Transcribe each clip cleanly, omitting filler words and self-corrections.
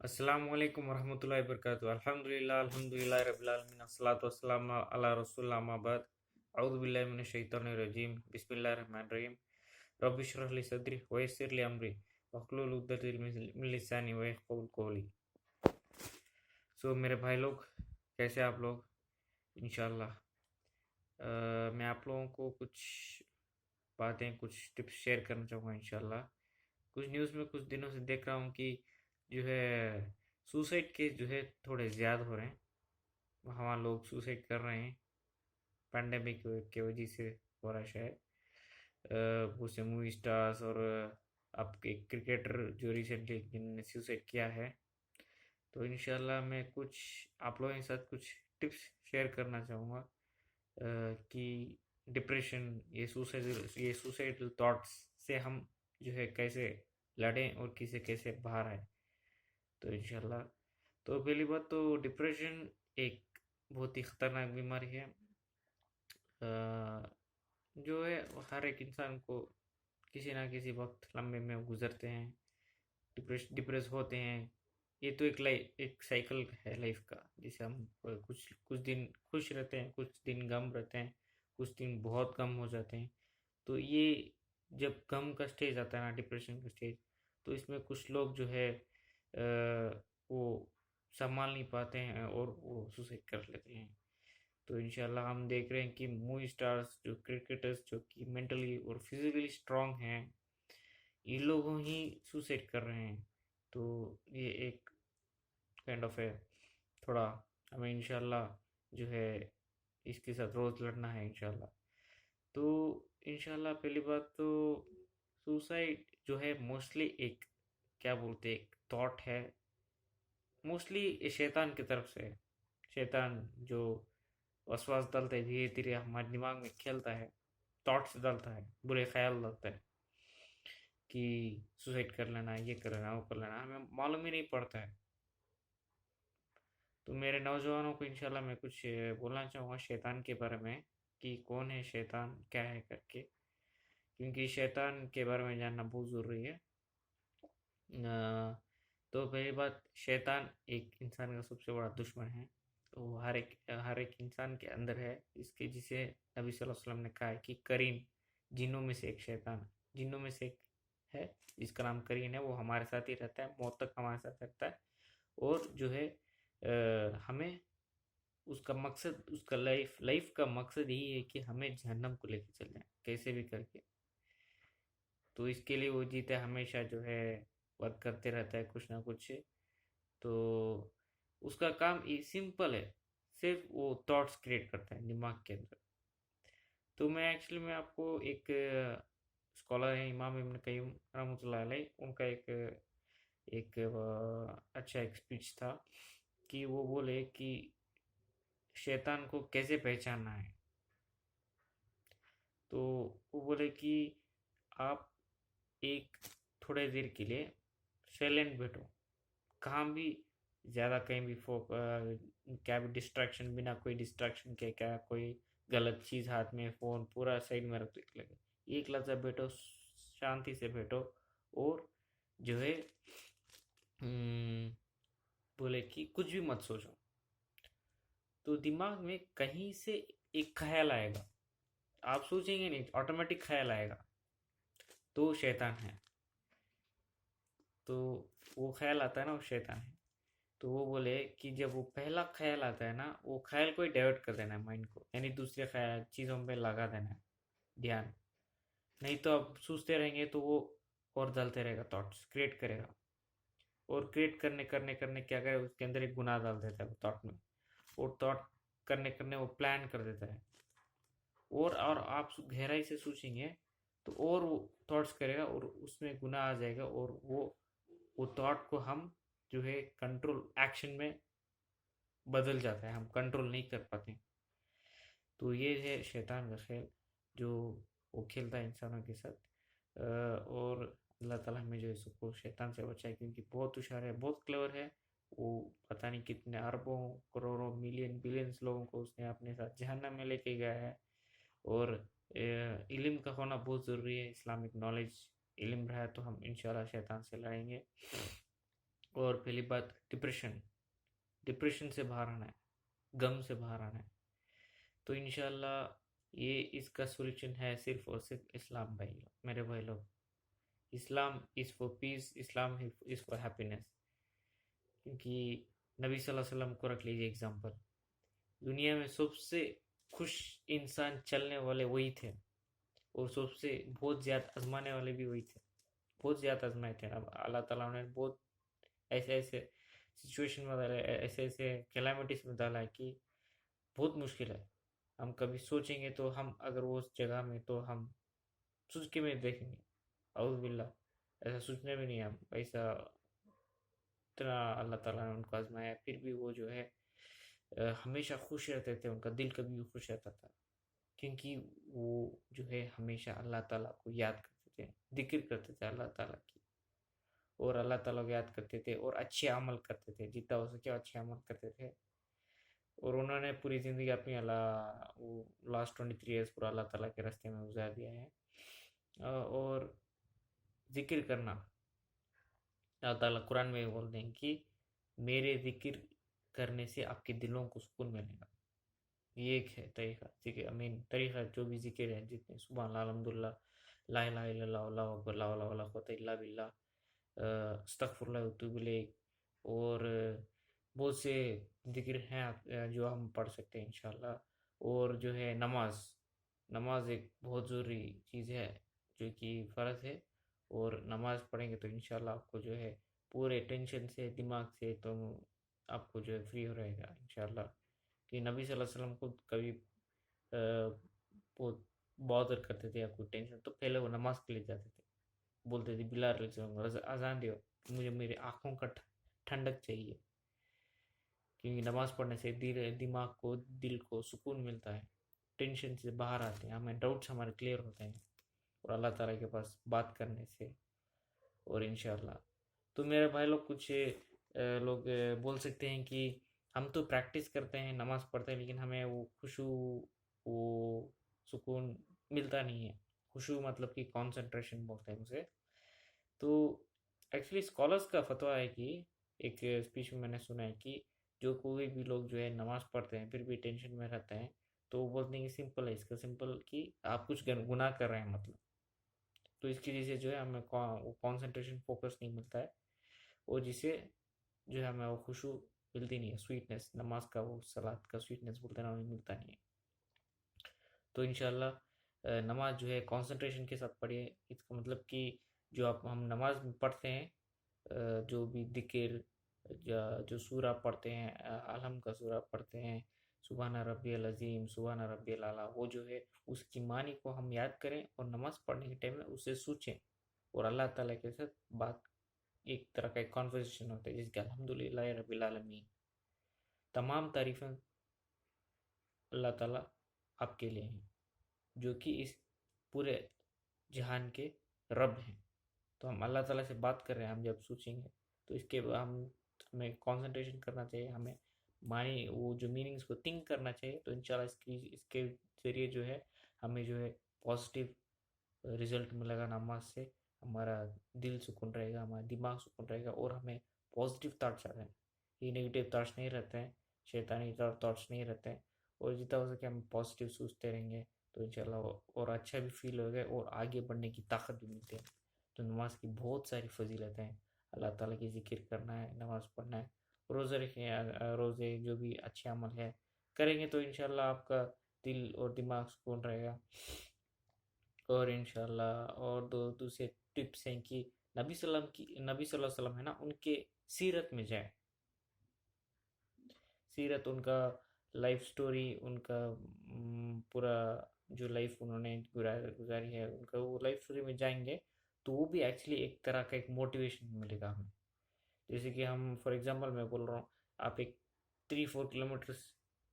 السلام علیکم ورحمۃ اللہ وبرکاتہ الحمدللہ رب العالمین الصلاۃ والسلام علی رسول اللہ اما بعد اعوذ باللہ من الشیطان الرجیم بسم اللہ الرحمن الرحیم رب اشرح لی صدری ویسر لی امری واحلل عقدۃ من لسانی یفقهوا قولی. میرے بھائی لوگ، کیسے آپ لوگ؟ انشاءاللہ میں آپ لوگوں کو کچھ باتیں، کچھ ٹپس شیئر کرنا چاہوں گا انشاءاللہ. کچھ نیوز میں کچھ دنوں سے دیکھ رہا ہوں کہ جو ہے سوسائڈ کیس جو ہے تھوڑے زیادہ ہو رہے ہیں. وہاں لوگ سوسائڈ کر رہے ہیں پینڈیمک کی وجہ سے ہو رہا ہے شاید. بہت سے مووی اسٹارز اور آپ کے کرکٹر جو ریسنٹلی جنہوں نے سوسائڈ کیا ہے. تو انشاءاللہ میں کچھ آپ لوگوں کے ساتھ کچھ ٹپس شیئر کرنا چاہوں گا کہ ڈپریشن، یہ سوسائڈل تھاٹس سے ہم جو ہے کیسے لڑیں اور کیسے باہر آئیں. تو انشاءاللہ تو پہلی بات تو ڈپریشن ایک بہت ہی خطرناک بیماری ہے جو ہے ہر ایک انسان کو کسی نہ کسی وقت لمبے میں گزرتے ہیں، ڈپریس ہوتے ہیں. یہ تو ایک سائیکل ہے لائف کا، جسے ہم کچھ دن خوش رہتے ہیں، کچھ دن غم رہتے ہیں، کچھ دن بہت غم ہو جاتے ہیں. تو یہ جب غم کا سٹیج آتا ہے نا، ڈپریشن کا سٹیج، تو اس میں کچھ لوگ جو ہے وہ سنبھال نہیں پاتے ہیں اور وہ سوسائڈ کر لیتے ہیں. تو انشاءاللہ ہم دیکھ رہے ہیں کہ مووی اسٹارز، جو کرکٹرز جو کہ مینٹلی اور فزیکلی اسٹرانگ ہیں، یہ لوگوں ہی سوسائڈ کر رہے ہیں. تو یہ ایک کائنڈ آف ہے، تھوڑا ہمیں انشاءاللہ جو ہے اس کے ساتھ روز لڑنا ہے انشاءاللہ. تو انشاءاللہ پہلی بات تو سوسائڈ جو ہے موسٹلی ایک کیا بولتے ایک تھاٹ ہے، موسٹلی شیطان کی طرف سے. شیطان جو وسواس ڈالتا ہے، دھیرے دھیرے ہمارے دماغ میں کھیلتا ہے، تھاٹس ڈالتا ہے، برے خیال ڈالتا ہے کہ سوسائڈ کر لینا، یہ کر لینا، وہ کر لینا، ہمیں معلوم ہی نہیں پڑتا ہے. تو میرے نوجوانوں کو انشاءاللہ میں کچھ بولنا چاہوں گا شیطان کے بارے میں، کہ کون ہے شیطان، کیا ہے کر کے، کیونکہ شیطان کے بارے میں جاننا بہت ضروری ہے. تو پہلی بات، شیطان ایک انسان کا سب سے بڑا دشمن ہے. تو ہر ایک انسان کے اندر ہے، اس کے جسے نبی صلی اللہ علیہ وسلم نے کہا ہے کہ کرین، جنوں میں سے ایک شیطان، جنوں میں سے ایک ہے جس کا نام کرین ہے، وہ ہمارے ساتھ ہی رہتا ہے، موت تک ہمارے ساتھ رہتا ہے. اور جو ہے ہمیں اس کا مقصد، اس کا لائف کا مقصد یہی ہے کہ ہمیں جہنم کو لے کے چل جائیں کیسے بھی کر کے. تو اس کے لیے وہ جیتے ہمیشہ جو ہے ورک کرتے رہتا ہے کچھ نہ کچھ. تو اس کا کام سمپل ہے، صرف وہ تھاٹس کریٹ کرتا ہے دماغ کے اندر. تو میں ایکچولی میں آپ کو ایک اسکالر ہیں امام ابن قیم رحمۃ اللہ علیہ، ان کا ایک اچھا ایک اسپیچ تھا کہ وہ بولے کہ شیطان کو کیسے پہچاننا ہے. تو وہ بولے کہ آپ ایک تھوڑے دیر کے لیے سائلنٹ بیٹھو، کہاں بھی زیادہ کہیں بھی کیا بھی ڈسٹریکشن، بنا کوئی ڈسٹریکشن کے، کیا کوئی غلط چیز ہاتھ میں، فون پورا سائڈ میں رکھ لگے، ایک لحظہ بیٹھو، شانتی سے بیٹھو، اور جو ہے بولے کہ کچھ بھی مت سوچو. تو دماغ میں کہیں سے ایک خیال آئے گا، آپ سوچیں گے نہیں، آٹومیٹک خیال آئے گا، تو شیطان ہے. تو وہ خیال آتا ہے نا، وہ شیطان ہے. تو وہ بولے کہ جب وہ پہلا خیال آتا ہے نا، وہ خیال کو ہی ڈائیورٹ کر دینا ہے مائنڈ کو، یعنی دوسرے چیزوں پہ لگا دینا ہے دھیان. نہیں تو اب سوچتے رہیں گے تو وہ اور ڈالتے رہے گا، تھاٹس کریٹ کرے گا، اور کریٹ کرنے کیا کرے، اس کے اندر ایک گناہ ڈال دیتا ہے وہ تھاٹ میں، اور تھاٹ کرنے وہ پلان کر دیتا ہے. اور آپ گہرائی سے سوچیں گے تو اور وہ تھاٹس کرے گا، اور اس میں گناہ آ جائے گا، اور وہ تھاٹ کو ہم جو ہے کنٹرول ایکشن میں بدل جاتا ہے، ہم کنٹرول نہیں کر پاتے. تو یہ ہے شیطان کا کھیل جو وہ کھیلتا ہے انسانوں کے ساتھ. اور اللہ تعالیٰ ہمیں جو ہے سب کو شیطان سے بچائے، کیونکہ بہت ہوشیار ہے، بہت کلیور ہے. وہ پتہ نہیں کتنے اربوں کروڑوں ملین بلینس لوگوں کو اس نے اپنے ساتھ جہنم میں لے کے گیا ہے. اور علم کا ہونا بہت ضروری ہے، اسلامک نالج علم رہا تو ہم انشاءاللہ شیطان سے لڑیں گے. اور پہلی بات ڈپریشن سے باہر آنا ہے، غم سے باہر آنا ہے. تو انشاءاللہ یہ اس کا سولوشن ہے صرف اور صرف اسلام. بھائی لوگ، میرے بھائی لوگ، اسلام از فور پیس، اسلام از فور ہیپینس. کیونکہ نبی صلی اللہ علیہ وسلم کو رکھ لیجیے اگزامپل. دنیا میں سب سے خوش انسان چلنے والے وہی تھے، اور سب سے بہت زیادہ آزمانے والے بھی وہی تھے. بہت زیادہ آزمائے تھے. اب اللہ تعالیٰ نے بہت ایسے ایسے سچویشن میں ڈالا ہے، ایسے ایسے کیلامٹیز میں ڈالا ہے کہ بہت مشکل ہے. ہم کبھی سوچیں گے تو ہم اگر وہ اس جگہ میں تو ہم سوچ کے میں دیکھیں گے، اعوذ باللہ، ایسا سوچنے بھی نہیں. ہم ایسا اتنا اللہ تعالیٰ نے ان کو آزمایا، پھر بھی وہ جو ہے ہمیشہ خوش رہتے تھے. ان کا دل کبھی بھی خوش رہتا تھا، کیونکہ وہ جو ہے ہمیشہ اللہ تعالیٰ کو یاد کرتے تھے، ذکر کرتے تھے اللہ تعالیٰ کی، اور اللہ تعالیٰ کو یاد کرتے تھے، اور اچھے عمل کرتے تھے، جتنا ہو سکے اچھے عمل کرتے تھے. اور انہوں نے پوری زندگی اپنی وہ لاسٹ 23 ایئرس پورا اللہ تعالیٰ کے راستے میں گزار دیا ہے. اور ذکر کرنا، اللہ تعالیٰ قرآن میں بولتے ہیں کہ میرے ذکر کرنے سے آپ کے دلوں کو سکون ملے گا. یہ ایک ہے طریقہ، ذکر طریقہ جو بھی ذکر ہے، جتنے سبحان اللہ، الحمدللہ، لا الہ الا اللہ، اللہ اکبر، لا حول ولا قوت الا باللہ، استغفر اللہ واتوب الیہ، اور بہت سے ذکر ہیں جو ہم پڑھ سکتے ہیں انشاءاللہ. اور جو ہے نماز ایک بہت ضروری چیز ہے جو کہ فرض ہے. اور نماز پڑھیں گے تو انشاءاللہ آپ کو جو ہے پورے ٹینشن سے، دماغ سے، تو آپ کو جو ہے فری ہو رہے گا انشاءاللہ. کہ نبی صلی اللہ علیہ وسلم خود کبھی بہت بادر کرتے تھے یا کوئی ٹینشن تو پہلے وہ نماز کے لیے جاتے تھے. بولتے تھے بلال علیہ السلام اذان دیو، مجھے میرے آنکھوں کا ٹھنڈک چاہیے. کیونکہ نماز پڑھنے سے دماغ کو، دل کو سکون ملتا ہے، ٹینشن سے باہر آتے ہیں، ہمیں ڈاؤٹس ہمارے کلیئر ہوتے ہیں، اور اللہ تعالیٰ کے پاس بات کرنے سے. اور انشاءاللہ تو میرے بھائی لوگ، کچھ لوگ بول سکتے ہیں کہ ہم تو پریکٹس کرتے ہیں، نماز پڑھتے ہیں، لیکن ہمیں وہ خشوع، وہ سکون ملتا نہیں ہے. خشوع مطلب کہ کانسنٹریشن بولتے ہیں اسے. تو ایکچولی اسکالرس کا فتویٰ ہے کہ ایک اسپیچ میں نے سنا ہے کہ جو کوئی بھی لوگ جو ہے نماز پڑھتے ہیں پھر بھی ٹینشن میں رہتے ہیں، تو وہ بولتے ہیں کہ سمپل ہے، اس کا سمپل کہ آپ کچھ گناہ کر رہے ہیں مطلب. تو اس کی وجہ سے جو ہے ہمیں وہ کانسنٹریشن، فوکس نہیں ملتا ہے، اور جسے جو ہے ہمیں وہ خشوع ملتی نہیں ہے، سویٹنس، نماز کا وہ صلات کا سویٹنس بولتے ہیں، ملتا نہیں ہے. تو انشاءاللہ نماز جو ہے کانسنٹریشن کے ساتھ پڑھیے. اس کا مطلب کہ جو ہم نماز میں پڑھتے ہیں، جو بھی ذکر، جو سورہ پڑھتے ہیں، الحمد کا سورہ پڑھتے ہیں، سبحان ربی العظیم، سبحان ربی الاعلیٰ، وہ جو ہے اس کی معنی کو ہم یاد کریں، اور نماز پڑھنے کے ٹائم میں اسے سوچیں، اور اللہ تعالیٰ کے ساتھ بات، ایک طرح کا ایک کانورسیشن ہوتا ہے جس کے الحمدللہ رب العالمین، تمام تعریفیں اللہ تعالیٰ آپ کے لیے ہیں، جو کہ اس پورے جہان کے رب ہیں. تو ہم اللہ تعالیٰ سے بات کر رہے ہیں. ہم جب سوچیں گے تو اس کے ہمیں کانسنٹریشن کرنا چاہیے، ہمیں معنی، وہ جو میننگز کو تھنک کرنا چاہیے. تو انشاءاللہ اس کے ذریعے جو ہے ہمیں جو ہے پازیٹیو رزلٹ ملے گا. نماز سے ہمارا دل سکون رہے گا، ہمارا دماغ سکون رہے گا، اور ہمیں پازیٹیو تھاٹس آتے ہیں. یہ نیگیٹیو تھاٹس نہیں رہتے ہیں، شیطانی تھاٹس نہیں رہتے ہیں. اور جتنا ہو سکے ہم پازیٹیو سوچتے رہیں گے تو انشاءاللہ اور اچھا بھی فیل ہوگا، اور آگے بڑھنے کی طاقت بھی ملتی ہے. تو نماز کی بہت ساری فضیلتیں ہیں. اللہ تعالیٰ کی ذکر کرنا ہے، نماز پڑھنا ہے، روزے رکھیں، روزے جو بھی اچھے عمل ہے کریں گے تو انشاءاللہ آپ کا دل اور دماغ سکون رہے گا. اور انشاءاللہ اور دوسرے ٹپس ہیں کہ نبی صلی اللہ علیہ وسلم ہے نا، ان کے سیرت میں جائیں. سیرت، ان کا لائف سٹوری، ان کا پورا جو لائف انہوں نے گزاری ہے، ان کا وہ لائف سٹوری میں جائیں گے تو وہ بھی ایکچولی ایک طرح کا ایک موٹیویشن ملے گا ہمیں. جیسے کہ ہم فار ایگزامپل میں بول رہا ہوں، آپ ایک 3-4 کلومیٹرس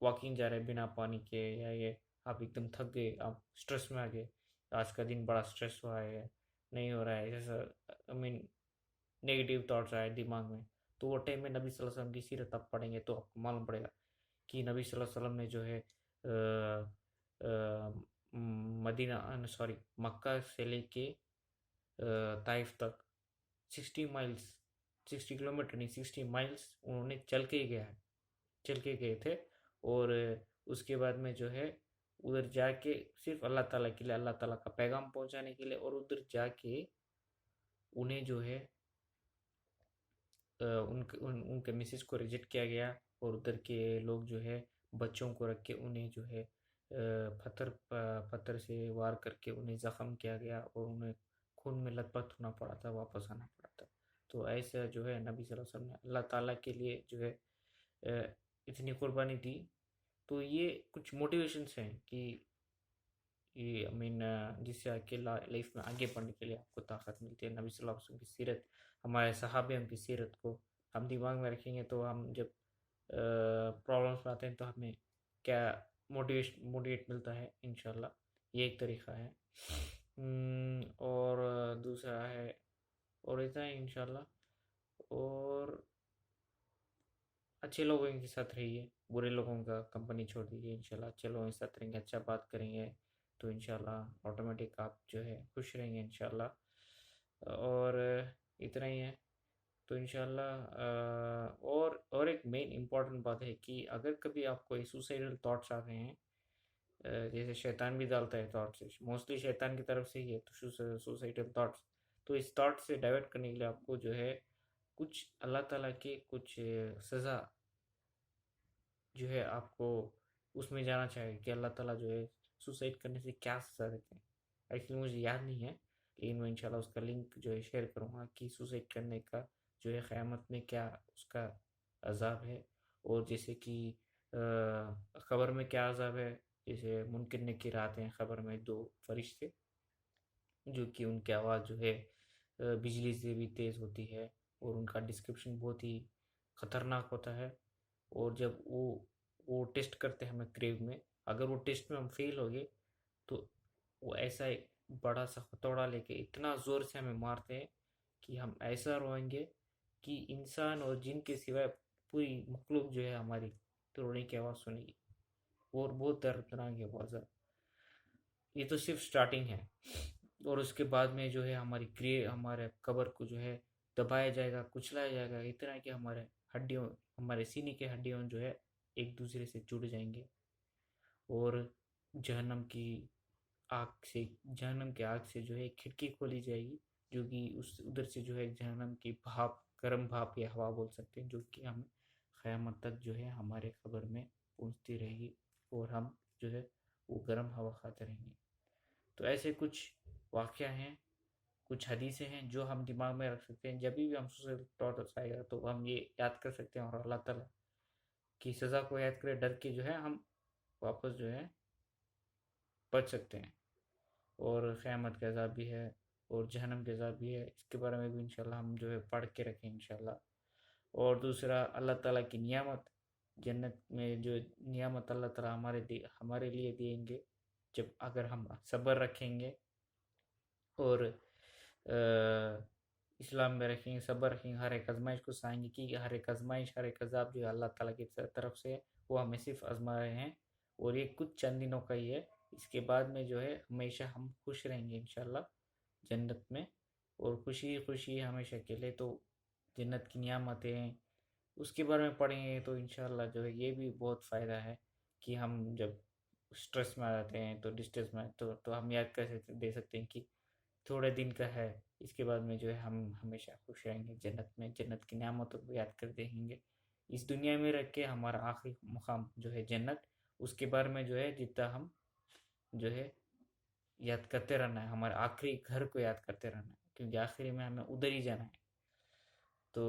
واکنگ جا رہے ہیں بنا پانی کے، یا یہ آپ ایک دم تھک گئے، آپ سٹریس میں آ گئے، آج کا دن بڑا سٹریس ہوا ہے، نہیں ہو رہا ہے، جیسا نیگیٹیو تھاٹس آئے دماغ میں، تو وہ ٹائم میں نبی صلی اللہ علیہ وسلم کی سیرت آپ پڑھیں گے تو آپ کو معلوم پڑے گا کہ نبی صلی اللہ علیہ وسلم نے جو ہے مکہ سے لے کے طائف تک 60 مائلز 60 کلومیٹر نہیں 60 مائلس انہوں نے چل کے گئے تھے. اور اس کے بعد میں جو ہے ادھر جا کے صرف اللہ تعالیٰ کے لیے، اللہ تعالیٰ کا پیغام پہنچانے کے لیے، اور ادھر جا کے انہیں جو ہے ان کے میسیج کو ریجیکٹ کیا گیا. اور ادھر کے لوگ جو ہے بچوں کو رکھ کے انہیں جو ہے پتھر سے وار کر کے انہیں زخم کیا گیا، اور انہیں خون میں لت پت ہونا پڑا تھا، واپس آنا پڑا تھا. تو ایسا جو ہے نبی صلی اللہ علیہ وسلم نے اللہ تعالیٰ کے لیے جو ہے اتنی قربانی دی. تو یہ کچھ موٹیویشنس ہیں کہ جس سے کے لائف میں آگے بڑھنے کے لیے آپ کو طاقت ملتی ہے. نبی صلی اللہ علیہ وسلم کی سیرت، ہمارے صحابیوں کی سیرت کو ہم دماغ میں رکھیں گے تو ہم جب پرابلمس آتے ہیں تو ہمیں کیا موٹیویٹ ملتا ہے انشاءاللہ. یہ ایک طریقہ ہے. اور دوسرا ہے، اور اتنا ہے انشاءاللہ. اور اچھے لوگوں کے ساتھ رہیے، برے لوگوں کا کمپنی چھوڑ دیجیے. انشاءاللہ اچھے لوگوں کے ساتھ رہیں گے، اچھا بات کریں گے تو انشاءاللہ آٹومیٹک آپ جو ہے خوش رہیں گے انشاءاللہ. اور اتنا ہی ہے. تو انشاءاللہ اور ایک مین امپورٹنٹ بات ہے کہ اگر کبھی آپ کو سوسائڈل تھاٹس آ رہے ہیں، جیسے شیطان بھی ڈالتا ہے تھاٹس، موسٹلی شیطان کی طرف سے ہی ہے تو سوسائڈل تھاٹس، تو اس تھاٹ سے ڈائیورٹ کرنے کے لیے آپ کو جو ہے کچھ اللہ تعالیٰ کے کچھ سزا جو ہے آپ کو اس میں جانا چاہیے کہ اللہ تعالیٰ جو ہے سوسائڈ کرنے سے کیا سزا دیتے ہیں. ایکچولی مجھے یاد نہیں ہے، لیکن میں انشاءاللہ اس کا لنک جو ہے شیئر کروں گا کہ سوسائڈ کرنے کا جو ہے قیامت میں کیا اس کا عذاب ہے. اور جیسے کہ خبر میں کیا عذاب ہے، جیسے منکر نکیر آتے ہیں خبر میں 2 فرشتے، جو کہ ان کی آواز جو ہے بجلی سے بھی تیز ہوتی ہے، اور ان کا ڈسکرپشن بہت ہی خطرناک ہوتا ہے. اور جب وہ ٹیسٹ کرتے ہیں ہمیں کریو میں، اگر وہ ٹیسٹ میں ہم فیل ہو گئے تو وہ ایسا ایک بڑا سا ہتھوڑا لے کے اتنا زور سے ہمیں مارتے ہیں کہ ہم ایسا روئیں گے کہ انسان اور جن کے سوائے پوری مخلوق جو ہے ہماری تو رونے کی آواز سنے گی. اور بہت دردناک ہے بہت زیادہ. یہ تو صرف سٹارٹنگ ہے. اور اس کے بعد میں جو ہے ہمارے قبر کو جو ہے دبایا جائے گا، کچلایا جائے گا، اتنا کہ ہمارے سینے کے ہڈیوں جو ہے ایک دوسرے سے جڑ جائیں گے. اور جہنم کی آگ سے جو ہے ایک کھڑکی کھولی جائے گی، جو کہ ادھر سے جو ہے جہنم کی گرم بھاپ یا ہوا بول سکتے ہیں، جو کہ ہم قیامت تک جو ہے ہمارے قبر میں پہنچتی رہے گی، اور ہم جو ہے وہ گرم ہوا کھاتے رہیں گے. تو ایسے کچھ واقعہ ہیں، کچھ حدیثیں ہیں جو ہم دماغ میں رکھ سکتے ہیں. جب بھی ہم سوسائڈل تھاٹس آئے گا تو ہم یہ یاد کر سکتے ہیں، اور اللہ تعالیٰ کی سزا کو یاد کرے، ڈر کے جو ہے ہم واپس جو ہے بچ سکتے ہیں. اور قیامت کا عذاب بھی ہے، اور جہنم کا عذاب بھی ہے، اس کے بارے میں بھی انشاءاللہ ہم جو ہے پڑھ کے رکھیں انشاءاللہ. اور دوسرا اللہ تعالیٰ کی نعمت، جنت میں جو نعمت اللہ تعالیٰ ہمارے لیے دیں گے جب اگر ہم صبر رکھیں گے اور اسلام میں رکھیں گے، صبر رکھیں گے، ہر ایک آزمائش کو سہیں گے، کہ ہر ایک آزمائش، ہر ایک عذاب جو ہے اللہ تعالیٰ کی طرف سے وہ ہمیں صرف آزما رہے ہیں، اور یہ کچھ چند دنوں کا ہی ہے. اس کے بعد میں جو ہے ہمیشہ ہم خوش رہیں گے انشاءاللہ جنت میں، اور خوشی خوشی ہمیشہ کے لیے. تو جنت کی نعمتیں ہیں اس کے بارے میں پڑھیں گے تو انشاءاللہ جو ہے یہ بھی بہت فائدہ ہے کہ ہم جب سٹریس میں آ جاتے ہیں تو ڈسٹریس میں تو ہم یاد دے سکتے ہیں کہ تھوڑے دن کا ہے، اس کے بعد میں جو ہے ہم ہمیشہ خوش رہیں گے جنت میں، جنت کی نعمتوں کو یاد کر دیں گے. اس دنیا میں رہ کے ہمارا آخری مقام جو ہے جنت، اس کے بارے میں جو ہے جتنا ہم جو ہے یاد کرتے رہنا ہے، ہمارے آخری گھر کو یاد کرتے رہنا ہے، کیونکہ آخری میں ہمیں ادھر ہی جانا ہے. تو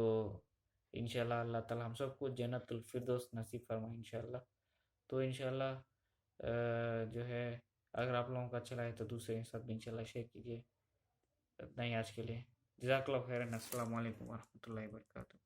انشاءاللہ اللہ تعالیٰ ہم سب کو جنت الفردوس نصیب فرمائے انشاءاللہ. تو انشاءاللہ جو ہے اگر آپ لوگوں کا اچھا لگے تو دوسرے کے ساتھ بھی انشاءاللہ شیئر کیجیے. اتنا ہی آج کے لیے. جزاک اللہ خیرن. السلام علیکم ورحمۃ اللہ وبرکاتہ.